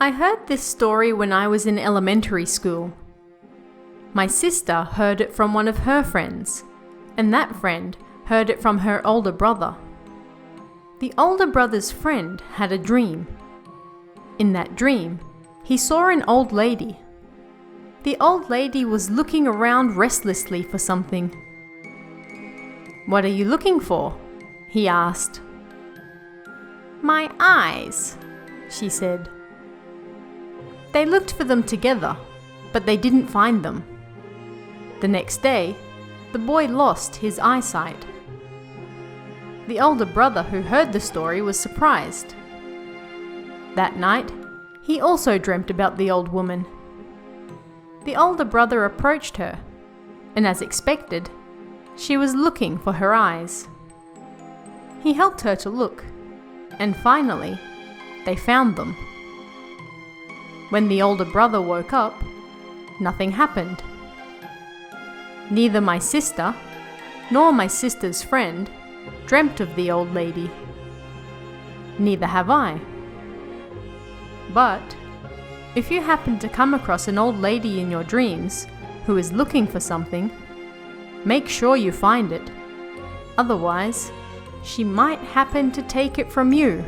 I heard this story when I was in elementary school. My sister heard it from one of her friends, and that friend heard it from her older brother. The older brother's friend had a dream. In that dream, he saw an old lady. The old lady was looking around restlessly for something. "What are you looking for?" he asked. "My eyes," she said. They looked for them together, but they didn't find them. The next day, the boy lost his eyesight. The older brother who heard the story was surprised. That night, he also dreamt about the old woman. The older brother approached her, and as expected, she was looking for her eyes. He helped her to look, and finally, they found them. When the older brother woke up, nothing happened. Neither my sister, nor my sister's friend, dreamt of the old lady. Neither have I. But, if you happen to come across an old lady in your dreams who is looking for something, make sure you find it. Otherwise, she might happen to take it from you.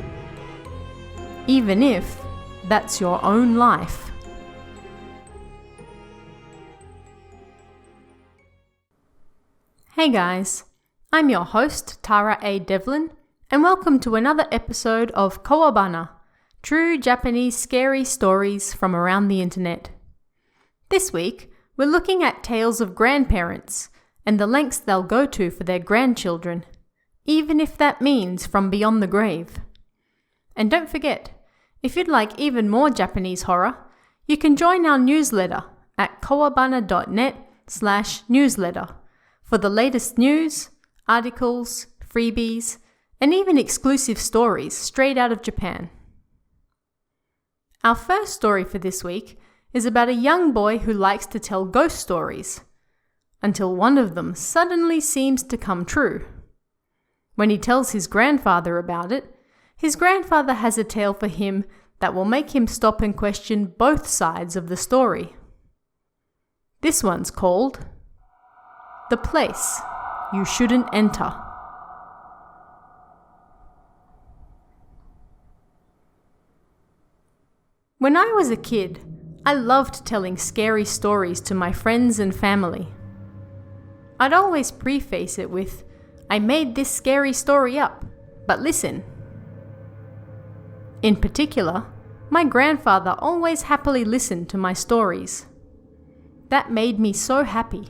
Even if that's your own life. Hey guys, I'm your host Tara A. Devlin, and welcome to another episode of Kowabana, true Japanese scary stories from around the internet. This week, we're looking at tales of grandparents and the lengths they'll go to for their grandchildren, even if that means from beyond the grave. And don't forget, if you'd like even more Japanese horror, you can join our newsletter at kowabana.net/newsletter for the latest news, articles, freebies, and even exclusive stories straight out of Japan. Our first story for this week is about a young boy who likes to tell ghost stories, until one of them suddenly seems to come true. When he tells his grandfather about it, his grandfather has a tale for him that will make him stop and question both sides of the story. This one's called The Place You Shouldn't Enter. When I was a kid, I loved telling scary stories to my friends and family. I'd always preface it with, "I made this scary story up, but listen." In particular, my grandfather always happily listened to my stories. That made me so happy.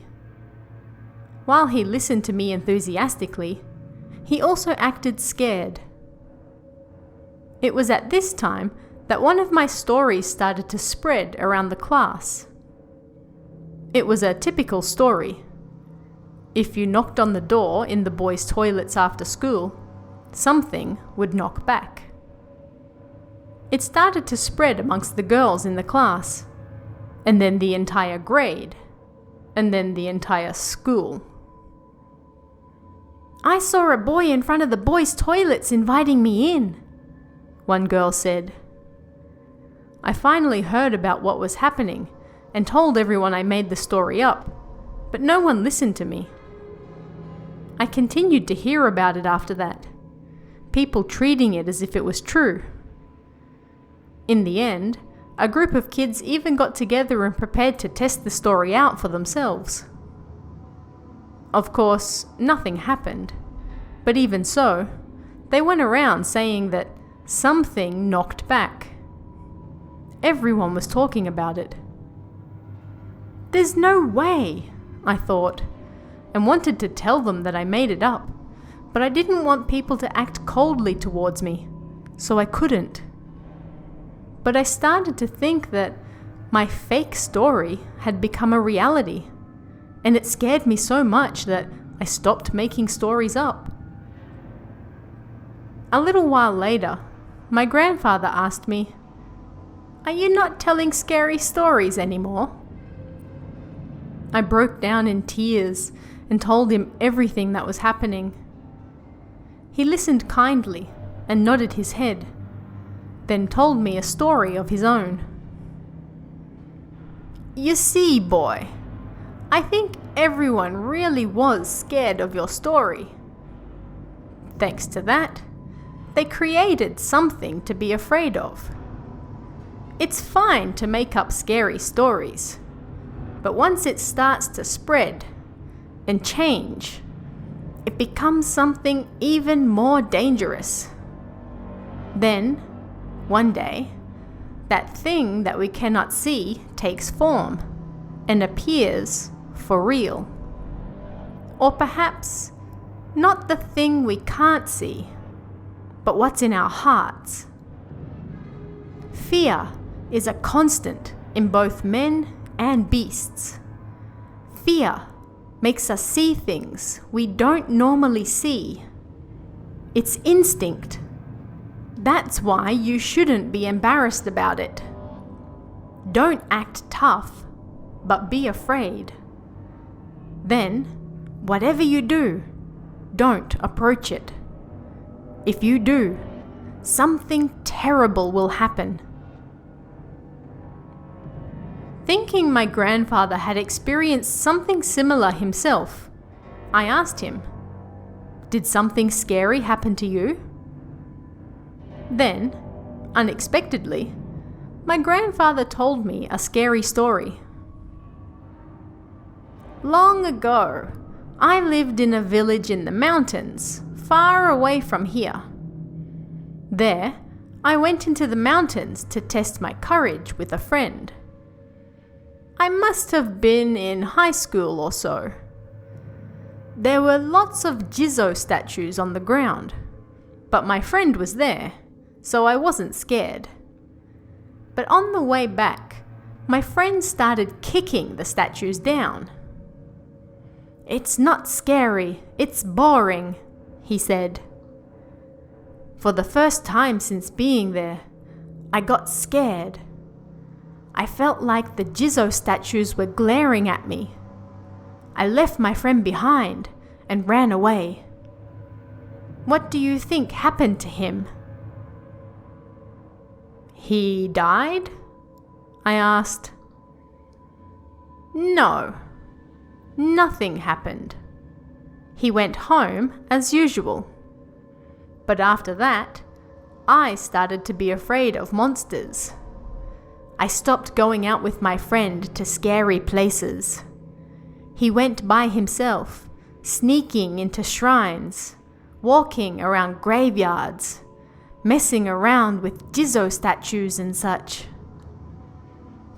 While he listened to me enthusiastically, he also acted scared. It was at this time that one of my stories started to spread around the class. It was a typical story. If you knocked on the door in the boys' toilets after school, something would knock back. It started to spread amongst the girls in the class, and then the entire grade, and then the entire school. "I saw a boy in front of the boys' toilets inviting me in," one girl said. I finally heard about what was happening and told everyone I made the story up, but no one listened to me. I continued to hear about it after that, people treating it as if it was true. In the end, a group of kids even got together and prepared to test the story out for themselves. Of course, nothing happened, but even so, they went around saying that something knocked back. Everyone was talking about it. "There's no way," I thought, and wanted to tell them that I made it up, but I didn't want people to act coldly towards me, so I couldn't. But I started to think that my fake story had become a reality, and it scared me so much that I stopped making stories up. A little while later, my grandfather asked me, "Are you not telling scary stories anymore?" I broke down in tears and told him everything that was happening. He listened kindly and nodded his head, then told me a story of his own. "You see, boy, I think everyone really was scared of your story. Thanks to that, they created something to be afraid of. It's fine to make up scary stories, but once it starts to spread and change, it becomes something even more dangerous. Then, one day, that thing that we cannot see takes form and appears for real. Or perhaps not the thing we can't see, but what's in our hearts. Fear is a constant in both men and beasts. Fear makes us see things we don't normally see. It's instinct. That's why you shouldn't be embarrassed about it. Don't act tough, but be afraid. Then, whatever you do, don't approach it. If you do, something terrible will happen." Thinking my grandfather had experienced something similar himself, I asked him, "Did something scary happen to you?" Then, unexpectedly, my grandfather told me a scary story. "Long ago, I lived in a village in the mountains, far away from here. There, I went into the mountains to test my courage with a friend. I must have been in high school or so. There were lots of Jizzo statues on the ground, but my friend was there, so I wasn't scared. But on the way back, my friend started kicking the statues down. 'It's not scary, it's boring,' he said. For the first time since being there, I got scared. I felt like the Jizzo statues were glaring at me. I left my friend behind and ran away. What do you think happened to him?" "He died?" I asked. "No, nothing happened. He went home as usual. But after that, I started to be afraid of monsters. I stopped going out with my friend to scary places. He went by himself, sneaking into shrines, walking around graveyards, messing around with Jizzo statues and such.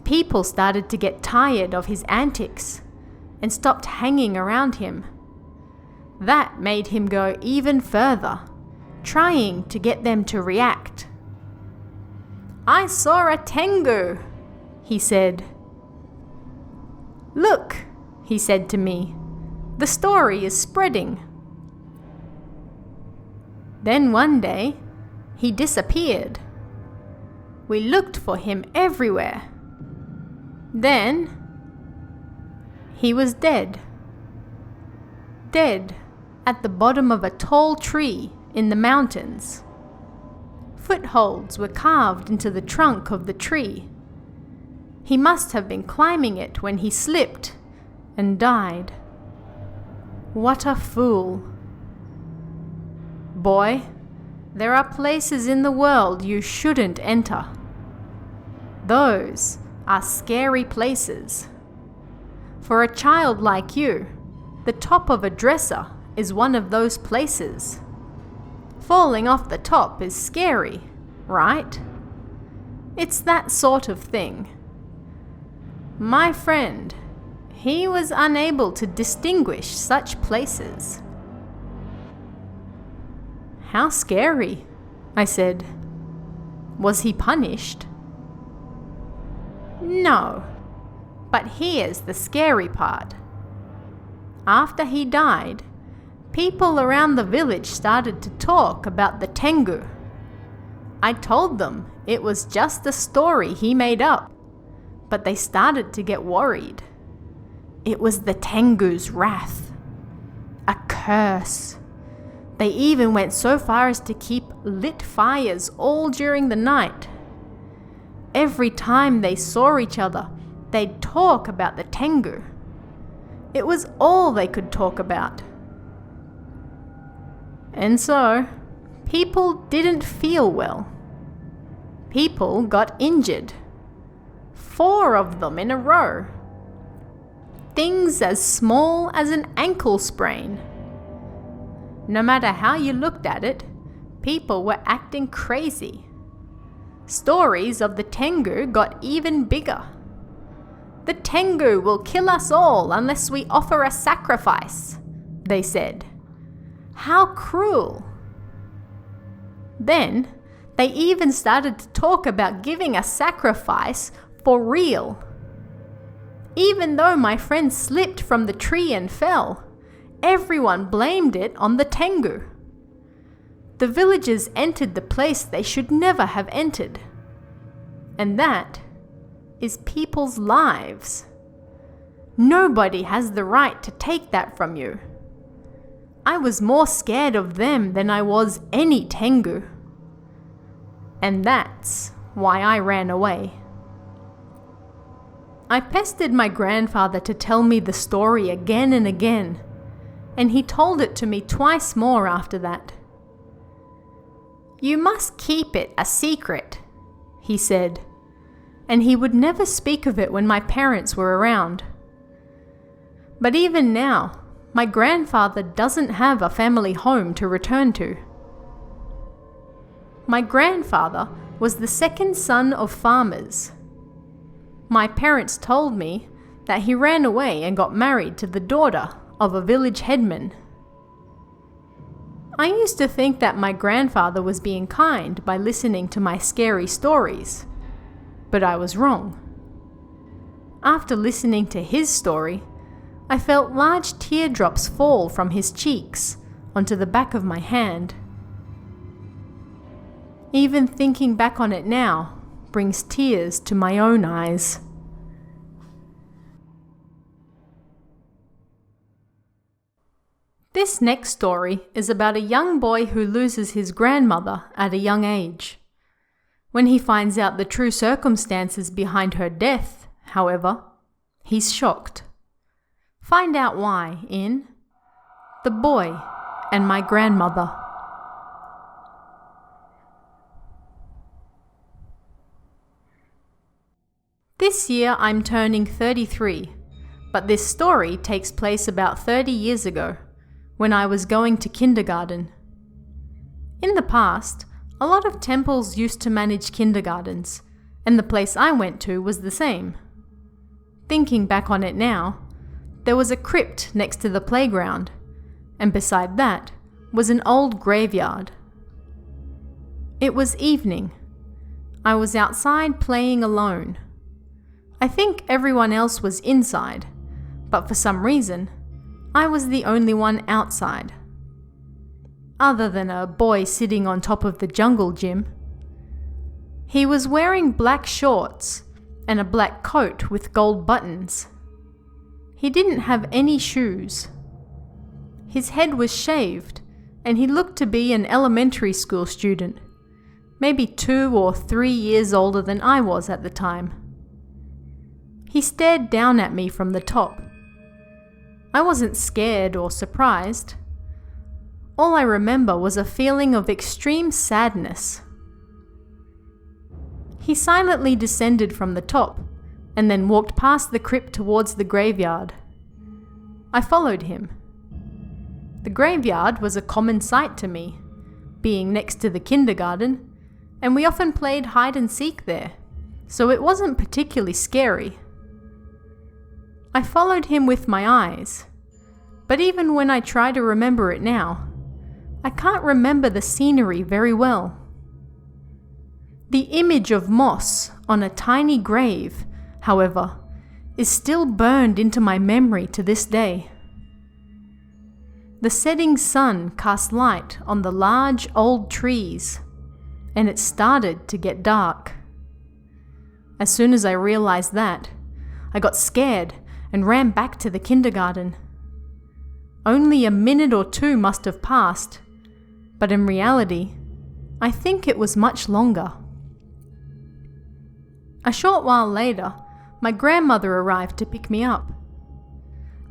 People started to get tired of his antics and stopped hanging around him. That made him go even further, trying to get them to react. 'I saw a Tengu,' he said. 'Look,' he said to me, 'the story is spreading.' Then one day, he disappeared. We looked for him everywhere. Then, he was dead. Dead at the bottom of a tall tree in the mountains. Footholds were carved into the trunk of the tree. He must have been climbing it when he slipped and died. What a fool. Boy, there are places in the world you shouldn't enter. Those are scary places. For a child like you, the top of a dresser is one of those places. Falling off the top is scary, right? It's that sort of thing. My friend, he was unable to distinguish such places." "How scary," I said. "Was he punished?" "No, but here's the scary part. After he died, people around the village started to talk about the Tengu. I told them it was just a story he made up, but they started to get worried. It was the Tengu's wrath. A curse. They even went so far as to keep lit fires all during the night. Every time they saw each other, they'd talk about the Tengu. It was all they could talk about. And so, people didn't feel well. People got injured. 4 of them in a row. Things as small as an ankle sprain. No matter how you looked at it, people were acting crazy. Stories of the Tengu got even bigger. The Tengu will kill us all unless we offer a sacrifice, they said. How cruel. Then, they even started to talk about giving a sacrifice for real. Even though my friend slipped from the tree and fell, everyone blamed it on the Tengu. The villagers entered the place they should never have entered. And that is people's lives. Nobody has the right to take that from you. I was more scared of them than I was any Tengu. And that's why I ran away. I pestered my grandfather to tell me the story again and again, and he told it to me twice more after that. You must keep it a secret, he said, and he would never speak of it when my parents were around. But even now, my grandfather doesn't have a family home to return to. My grandfather was the second son of farmers. My parents told me that he ran away and got married to the daughter of a village headman. I used to think that my grandfather was being kind by listening to my scary stories, but I was wrong. After listening to his story, I felt large teardrops fall from his cheeks onto the back of my hand. Even thinking back on it now brings tears to my own eyes. This next story is about a young boy who loses his grandmother at a young age. When he finds out the true circumstances behind her death, however, he's shocked. Find out why in The Boy and My Grandmother. This year I'm turning 33, but this story takes place about 30 years ago, when I was going to kindergarten. In the past, a lot of temples used to manage kindergartens, and the place I went to was the same. Thinking back on it now, there was a crypt next to the playground, and beside that was an old graveyard. It was evening. I was outside playing alone. I think everyone else was inside, but for some reason, I was the only one outside. Other than a boy sitting on top of the jungle gym. He was wearing black shorts and a black coat with gold buttons. He didn't have any shoes. His head was shaved, and he looked to be an elementary school student, maybe 2 or 3 years older than I was at the time. He stared down at me from the top. I wasn't scared or surprised. All I remember was a feeling of extreme sadness. He silently descended from the top and then walked past the crypt towards the graveyard. I followed him. The graveyard was a common sight to me, being next to the kindergarten, and we often played hide and seek there, so it wasn't particularly scary. I followed him with my eyes, but even when I try to remember it now, I can't remember the scenery very well. The image of moss on a tiny grave, however, is still burned into my memory to this day. The setting sun cast light on the large old trees, and it started to get dark. As soon as I realized that, I got scared and ran back to the kindergarten. Only a minute or 2 must have passed, But in reality, I think it was much longer. A short while later, my grandmother arrived to pick me up.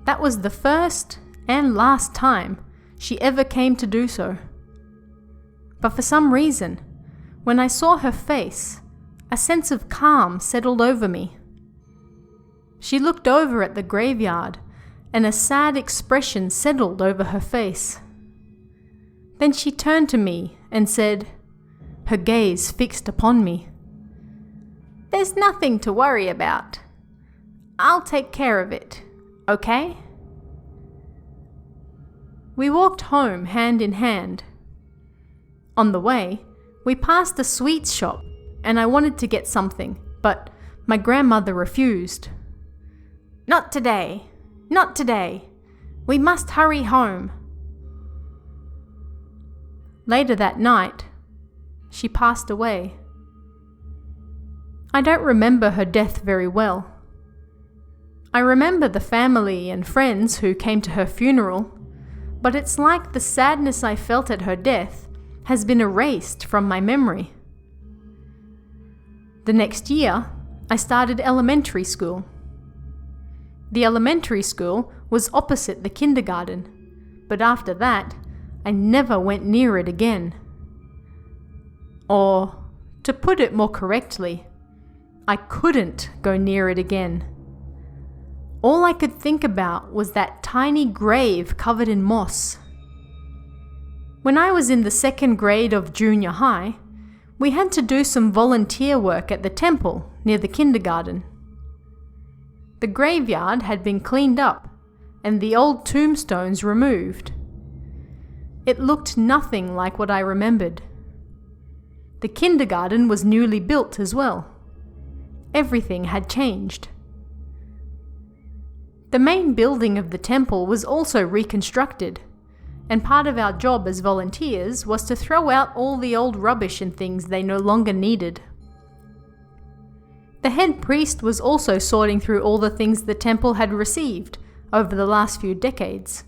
That was the first and last time she ever came to do so. But for some reason, when I saw her face, a sense of calm settled over me. She looked over at the graveyard, and a sad expression settled over her face. Then she turned to me and said, her gaze fixed upon me, "There's nothing to worry about. I'll take care of it, okay?" We walked home hand in hand. On the way, we passed a sweets shop and I wanted to get something, but my grandmother refused. "Not today, not today. We must hurry home." Later that night, she passed away. I don't remember her death very well. I remember the family and friends who came to her funeral, but it's like the sadness I felt at her death has been erased from my memory. The next year, I started elementary school. The elementary school was opposite the kindergarten, but after that, I never went near it again. Or, to put it more correctly, I couldn't go near it again. All I could think about was that tiny grave covered in moss. When I was in the second grade of junior high, we had to do some volunteer work at the temple near the kindergarten. The graveyard had been cleaned up and the old tombstones removed. It looked nothing like what I remembered. The kindergarten was newly built as well. Everything had changed. The main building of the temple was also reconstructed, and part of our job as volunteers was to throw out all the old rubbish and things they no longer needed. The head priest was also sorting through all the things the temple had received over the last few decades.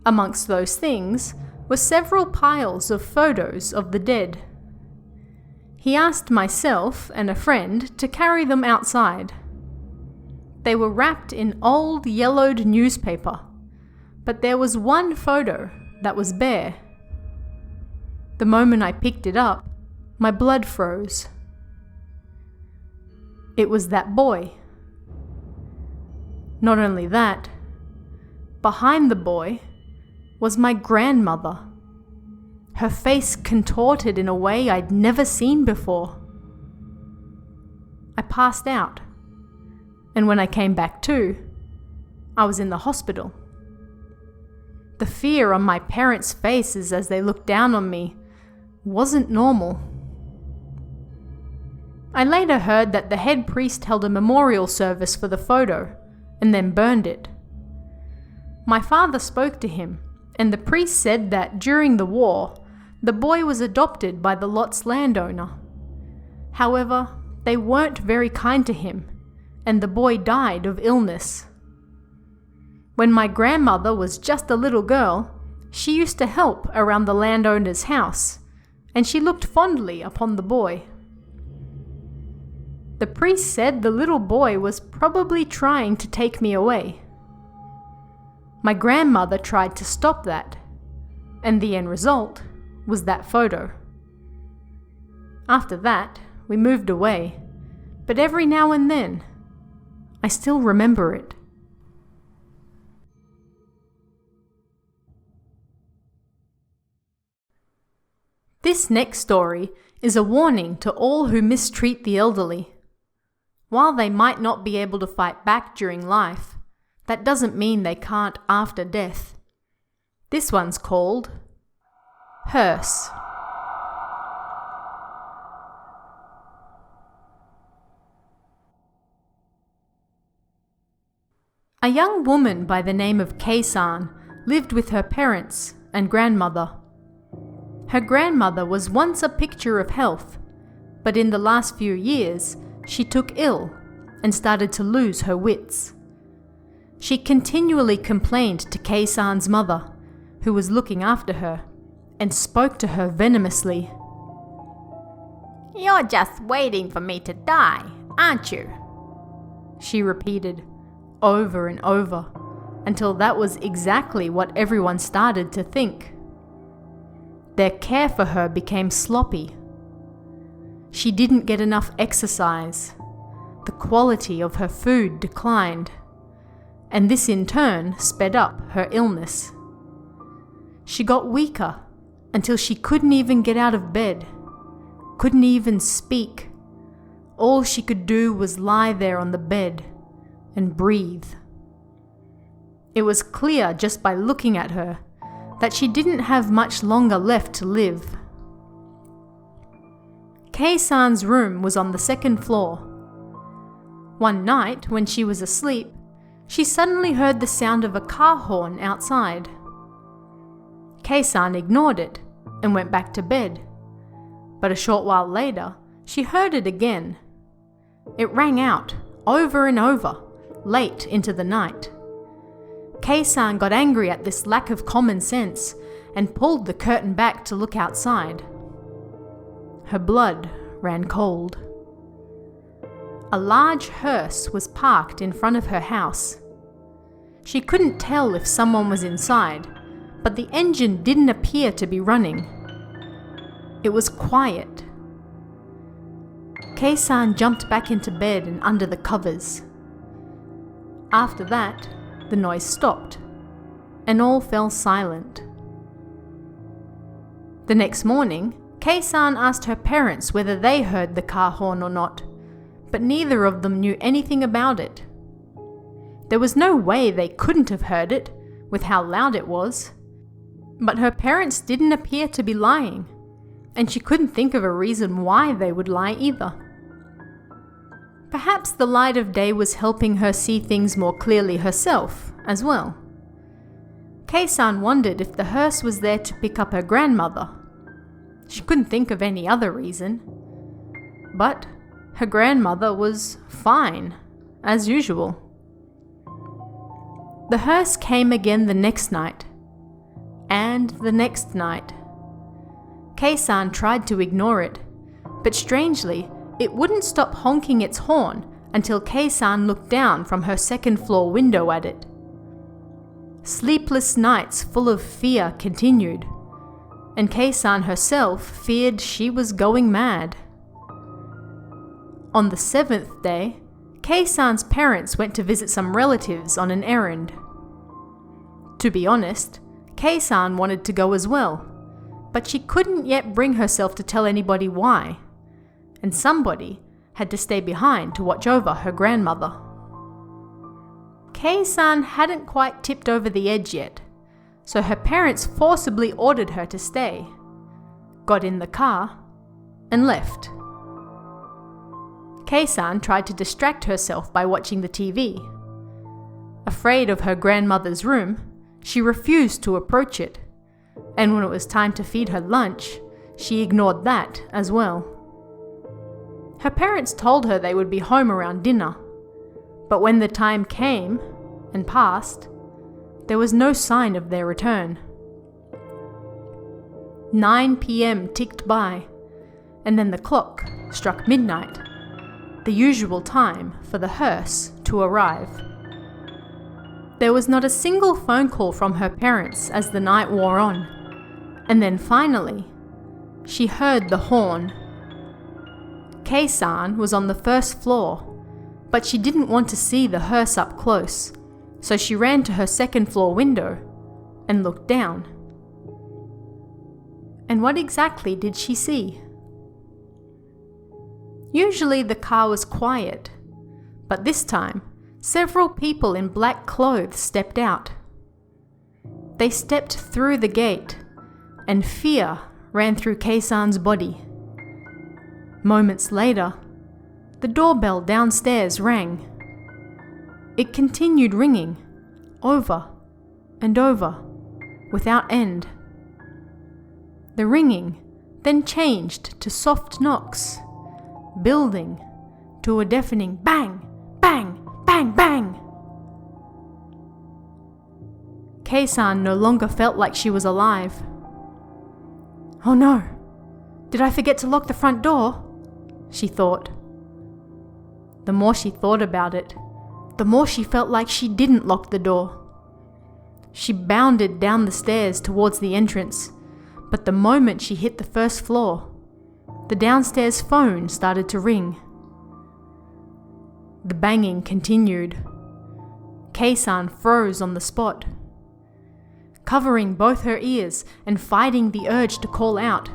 Amongst those things were several piles of photos of the dead. He asked myself and a friend to carry them outside. They were wrapped in old yellowed newspaper, but there was one photo that was bare. The moment I picked it up, my blood froze. It was that boy. Not only that, behind the boy was my grandmother, her face contorted in a way I'd never seen before. I passed out, and when I came back to, I was in the hospital. The fear on my parents' faces as they looked down on me wasn't normal. I later heard that the head priest held a memorial service for the photo and then burned it. My father spoke to him, and the priest said that during the war, the boy was adopted by the lot's landowner. However, they weren't very kind to him, and the boy died of illness. When my grandmother was just a little girl, she used to help around the landowner's house, and she looked fondly upon the boy. The priest said the little boy was probably trying to take me away. My grandmother tried to stop that, and the end result was that photo. After that, we moved away, but every now and then, I still remember it. This next story is a warning to all who mistreat the elderly. While they might not be able to fight back during life, that doesn't mean they can't after death. This one's called Hearse. A young woman by the name of Kei-san lived with her parents and grandmother. Her grandmother was once a picture of health, but in the last few years, she took ill and started to lose her wits. She continually complained to Kei-san's mother, who was looking after her, and spoke to her venomously. "You're just waiting for me to die, aren't you?" she repeated over and over, until that was exactly what everyone started to think. Their care for her became sloppy. She didn't get enough exercise. The quality of her food declined, and this in turn sped up her illness. She got weaker until she couldn't even get out of bed, couldn't even speak. All she could do was lie there on the bed and breathe. It was clear just by looking at her that she didn't have much longer left to live. Kei-san's room was on the second floor. One night, when she was asleep, she suddenly heard the sound of a car horn outside. Kei-san ignored it and went back to bed. But a short while later, she heard it again. It rang out, over and over, late into the night. Kei-san got angry at this lack of common sense and pulled the curtain back to look outside. Her blood ran cold. A large hearse was parked in front of her house. She couldn't tell if someone was inside, but the engine didn't appear to be running. It was quiet. Kei-san jumped back into bed and under the covers. After that, the noise stopped, and all fell silent. The next morning, Kei-san asked her parents whether they heard the car horn or not, but neither of them knew anything about it. There was no way they couldn't have heard it, with how loud it was. But her parents didn't appear to be lying, and she couldn't think of a reason why they would lie either. Perhaps the light of day was helping her see things more clearly herself, as well. Kei-san wondered if the hearse was there to pick up her grandmother. She couldn't think of any other reason. But her grandmother was fine, as usual. The hearse came again the next night, and the next night. Kei-san tried to ignore it, but strangely, it wouldn't stop honking its horn until Kei-san looked down from her second-floor window at it. Sleepless nights full of fear continued, and Kei-san herself feared she was going mad. On the 7th day, Kei-san's parents went to visit some relatives on an errand. To be honest, Kei-san wanted to go as well, but she couldn't yet bring herself to tell anybody why, and somebody had to stay behind to watch over her grandmother. Kei-san hadn't quite tipped over the edge yet, so her parents forcibly ordered her to stay, got in the car, and left. Kei-san tried to distract herself by watching the TV. Afraid of her grandmother's room, she refused to approach it, and when it was time to feed her lunch, she ignored that as well. Her parents told her they would be home around dinner, but when the time came and passed, there was no sign of their return. 9 p.m. ticked by, and then the clock struck midnight, the usual time for the hearse to arrive. There was not a single phone call from her parents as the night wore on, and then finally, she heard the horn. Kei-san was on the first floor, but she didn't want to see the hearse up close, so she ran to her second-floor window and looked down. And what exactly did she see? Usually the car was quiet, but this time, several people in black clothes stepped out. They stepped through the gate, and fear ran through Kei-san's body. Moments later, the doorbell downstairs rang. It continued ringing, over and over, without end. The ringing then changed to soft knocks, building to a deafening bang, bang, bang, bang. Kei-san no longer felt like she was alive. Oh no! Did I forget to lock the front door? She thought. The more she thought about it, the more she felt like she didn't lock the door. She bounded down the stairs towards the entrance, but the moment she hit the first floor, the downstairs phone started to ring. The banging continued. Kei-san froze on the spot. Covering both her ears and fighting the urge to call out,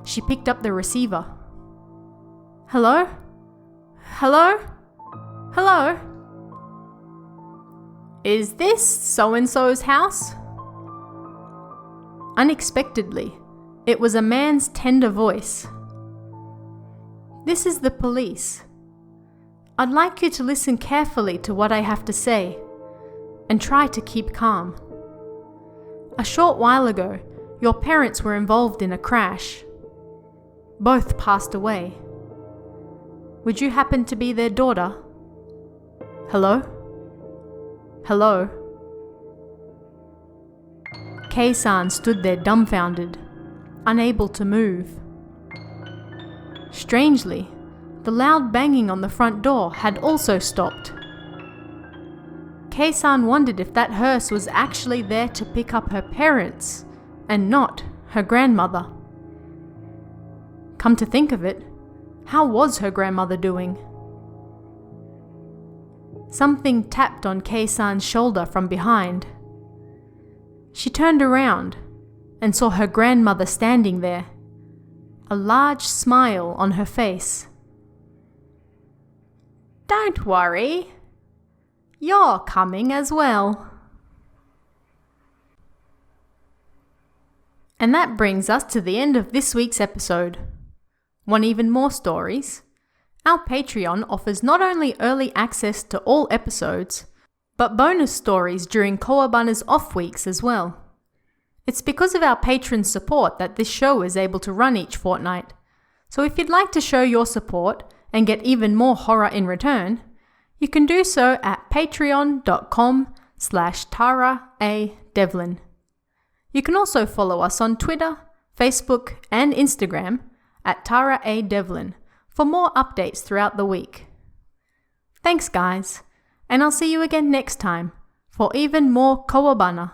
she picked up the receiver. Hello? Hello? Hello? Is this so-and-so's house? Unexpectedly, it was a man's tender voice. This is the police. I'd like you to listen carefully to what I have to say and try to keep calm. A short while ago, your parents were involved in a crash. Both passed away. Would you happen to be their daughter? Hello? Hello? Kei-san stood there dumbfounded, unable to move. Strangely, the loud banging on the front door had also stopped. Kei-san wondered if that hearse was actually there to pick up her parents and not her grandmother. Come to think of it, how was her grandmother doing? Something tapped on Kei-san's shoulder from behind. She turned around and saw her grandmother standing there, a large smile on her face. Don't worry. You're coming as well. And that brings us to the end of this week's episode. Want even more stories? Our Patreon offers not only early access to all episodes, but bonus stories during Kowabana's off weeks as well. It's because of our patron support that this show is able to run each fortnight. So if you'd like to show your support and get even more horror in return, you can do so at patreon.com/TaraADevlin. You can also follow us on Twitter, Facebook, and Instagram at TaraADevlin for more updates throughout the week. Thanks guys, and I'll see you again next time for even more Kowabana,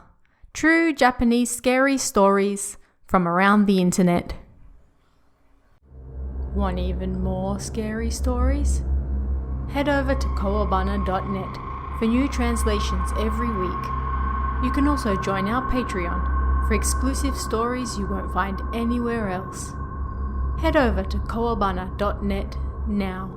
true Japanese scary stories from around the internet. Want even more scary stories? Head over to kowabana.net for new translations every week. You can also join our Patreon for exclusive stories you won't find anywhere else. Head over to kowabana.net now.